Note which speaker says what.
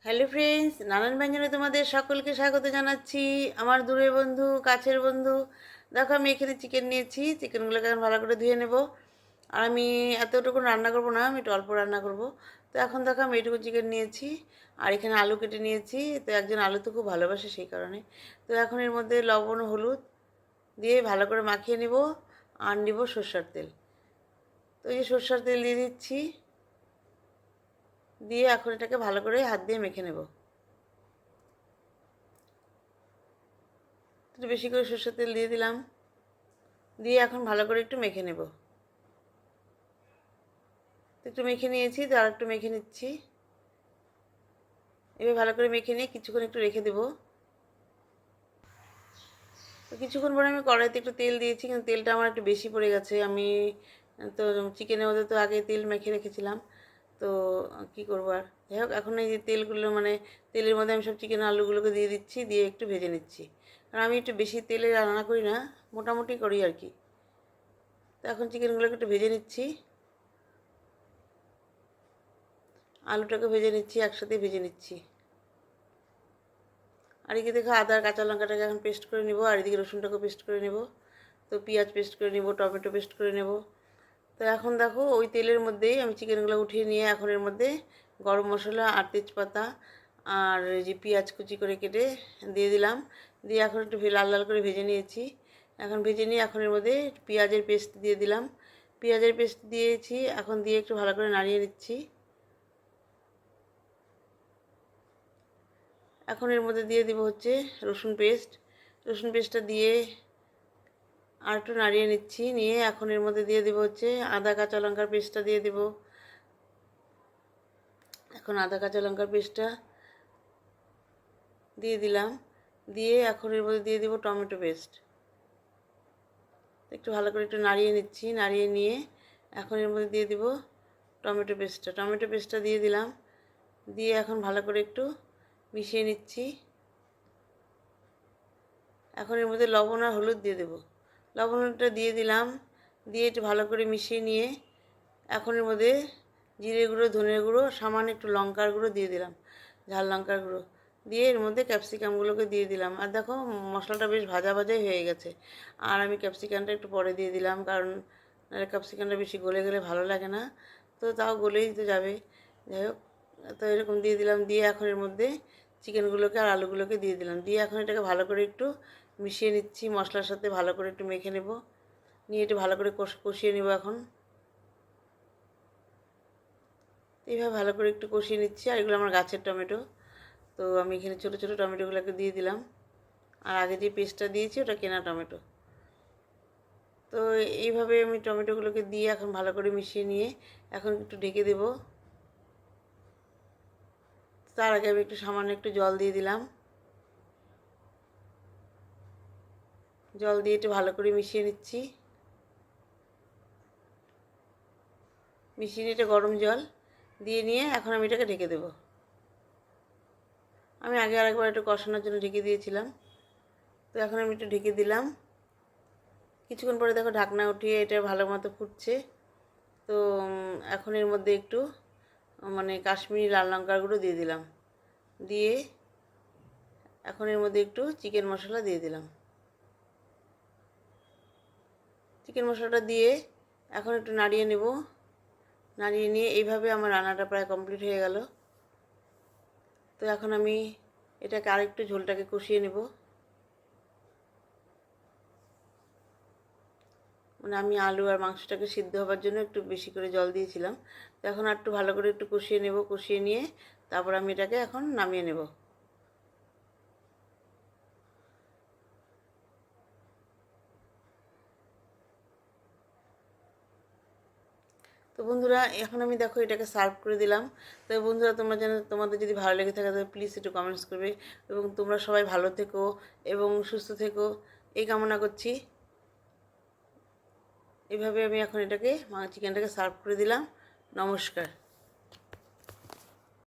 Speaker 1: Hello friends, নানান ব্যঞ্জনে তোমাদের সকলকে স্বাগত জানাচ্ছি। আমার দূরের বন্ধু, কাছের বন্ধু, দেখো আমি এখানে চিকেন নিয়েছি। চিকেনগুলোকে এখন ভালো করে ধুয়ে নেব। আর আমি এতটুকু রান্না করব না, আমি একটু অল্প রান্না করব। তো এখন দেখো আমি এইটুকু চিকেন নিয়েছি। আর এখানে আলু কেটে নিয়েছি। তো একজন আলু তো খুব ভালোবাসে, সেই কারণে। তো এখন এর মধ্যে লবণ ও হলুদ দিয়ে ভালো করে মাখিয়ে নেব। আর নিব সর্ষের তেল। তো এই সর্ষের তেল দিয়ে দিচ্ছি। দিয়ে এখন এটাকে ভালো করে হাত দিয়ে মেখে নেব। একটু বেশি করে সরষের তেল দিয়ে দিলাম। দিয়ে এখন ভালো করে একটু মেখে নেব। একটু মেখে নিয়েছি, তো আর একটু মেখে নিচ্ছি। এবার ভালো করে মেখে নিয়ে কিছুক্ষণ একটু রেখে দেবো। তো কিছুক্ষণ পরে আমি কড়াইতে একটু তেল দিয়েছি, কিন্তু তেলটা আমার একটু বেশি পড়ে গেছে। আমি তো চিকেনের মধ্যে তো আগে তেল মেখে রেখেছিলাম। তো কি করবো আর, যাই হোক এখন এই যে তেলগুলো মানে তেলের মধ্যে আমি সব চিকেন আলুগুলোকে দিয়ে দিচ্ছি, দিয়ে একটু ভেজে নিচ্ছি। কারণ আমি একটু বেশি তেলে রান্না করি না, মোটামুটি করি আর কি। তো এখন চিকেনগুলোকে একটু ভেজে নিচ্ছি। আলুটাকে ভেজে নিচ্ছি, একসাথে ভেজে নিচ্ছি। আর এদিকে দেখো আদা আর কাঁচা লঙ্কাটাকে এখন পেস্ট করে নেব। আর এদিকে রসুনটাকে পেস্ট করে নেব। তো পেঁয়াজ পেস্ট করে নেব, টমেটো পেস্ট করে নেব। তো এখন দেখো ওই তেলের মধ্যেই আমি চিকেনগুলো উঠিয়ে নিয়ে এখন এর মধ্যে গরম মশলা আর তেজপাতা আর এই যে পেঁয়াজ কুচি করে কেটে দিয়ে দিলাম। দিয়ে এখন একটু লাল লাল করে ভেজে নিয়েছি। এখন ভেজে নিয়ে এখন এর মধ্যে পেঁয়াজের পেস্ট দিয়ে দিলাম। পেঁয়াজের পেস্ট দিয়েছি, এখন দিয়ে একটু ভালো করে নাড়িয়ে নিচ্ছি। এখন এর মধ্যে দিয়ে দিব হচ্ছে রসুন পেস্ট। রসুন পেস্টটা দিয়ে আর একটু নাড়িয়ে নিচ্ছি। নিয়ে এখন এর মধ্যে দিয়ে দিব হচ্ছে আদা কাঁচা লঙ্কার পেস্টটা দিয়ে দিব। এখন আদা কাঁচা লঙ্কার পেস্টটা দিয়ে দিলাম। দিয়ে এখন এর মধ্যে দিয়ে দিব টমেটো পেস্ট। একটু ভালো করে একটু নাড়িয়ে নিচ্ছি। নাড়িয়ে নিয়ে এখন এর মধ্যে দিয়ে দিব টমেটো পেস্টটা। টমেটো পেস্টটা দিয়ে দিলাম। দিয়ে এখন ভালো করে একটু মিশিয়ে নিচ্ছি। এখন এর মধ্যে লবণ আর হলুদ দিয়ে দেব। লবণটা দিয়ে দিলাম। দিয়ে একটু ভালো করে মিশিয়ে নিয়ে এখন এর মধ্যে জিরে গুঁড়ো, ধনের গুঁড়ো, সামান্য একটু লঙ্কার গুঁড়ো দিয়ে দিলাম, ঝাল লঙ্কার গুঁড়ো। দিয়ে এর মধ্যে ক্যাপসিকামগুলোকে দিয়ে দিলাম। আর দেখো মশলাটা বেশ ভাজা ভাজাই হয়ে গেছে। আর আমি ক্যাপসিকামটা একটু পরে দিয়ে দিলাম, কারণ ক্যাপসিকামটা বেশি গলে গেলে ভালো লাগে না। তো তাও গলেই তো যাবে। যাই হোক, তো এরকম দিয়ে দিলাম। দিয়ে এখন এর মধ্যে চিকেনগুলোকে আর আলুগুলোকে দিয়ে দিলাম। দিয়ে এখন এটাকে ভালো করে একটু মিশিয়ে নিচ্ছি। মশলার সাথে ভালো করে একটু মেখে নেব। নিয়ে একটু ভালো করে কষিয়ে নেব এখন। এইভাবে ভালো করে একটু কষিয়ে নিচ্ছি। আর এগুলো আমার গাছের টমেটো। তো আমি এখানে ছোটো ছোটো টমেটোগুলোকে দিয়ে দিলাম। আর আগে যে পেস্টটা দিয়েছি ওটা কেনা টমেটো। তো এইভাবে আমি টমেটোগুলোকে দিয়ে এখন ভালো করে মিশিয়ে নিয়ে এখন একটু ঢেকে দেব। তার আগে আমি একটু সামান্য একটু জল দিয়ে দিলাম। জল দিয়ে একটু ভালো করে মিশিয়ে নিচ্ছি। মিশিয়ে নিয়ে এটা গরম জল দিয়ে নিয়ে এখন আমি এটাকে ঢেকে দেব। আমি আগে আরেকবার একটু কষানোর জন্য ঢেকে দিয়েছিলাম। তো এখন আমি একটু ঢেকে দিলাম। কিছুক্ষণ পরে দেখো ঢাকনা উঠিয়ে এটা ভালো মতো ফুটছে। তো এখন এর মধ্যে একটু মানে কাশ্মীরি লাল লঙ্কার গুঁড়ো দিয়ে দিলাম। দিয়ে এখন এর মধ্যে একটু চিকেন মশলা দিয়ে দিলাম। চিকেন মশলাটা দিয়ে এখন একটু নাড়িয়ে নেব। নাড়িয়ে নিয়ে এইভাবে আমার রান্নাটা প্রায় কমপ্লিট হয়ে গেল। তো এখন আমি এটাকে আরেকটু ঝোলটাকে কষিয়ে নেব। মানে আমি আলু আর মাংসটাকে সিদ্ধ হবার জন্য একটু বেশি করে জল দিয়েছিলাম। তো এখন আর একটু ভালো করে একটু কষিয়ে নেব। কষিয়ে নিয়ে তারপর আমি এটাকে এখন নামিয়ে নেব। তো বন্ধুরা এখন আমি দেখো এটাকে সার্ভ করে দিলাম। তো বন্ধুরা তোমরা যেন তোমাদের যদি ভালো লেগে থাকে তাহলে প্লিজ একটু কমেন্টস করবে। এবং তোমরা সবাই ভালো থেকো এবং সুস্থ থেকো, এই কামনা করছি। এইভাবে আমি এখন এটাকে চিকেনটাকে সার্ভ করে দিলাম। নমস্কার।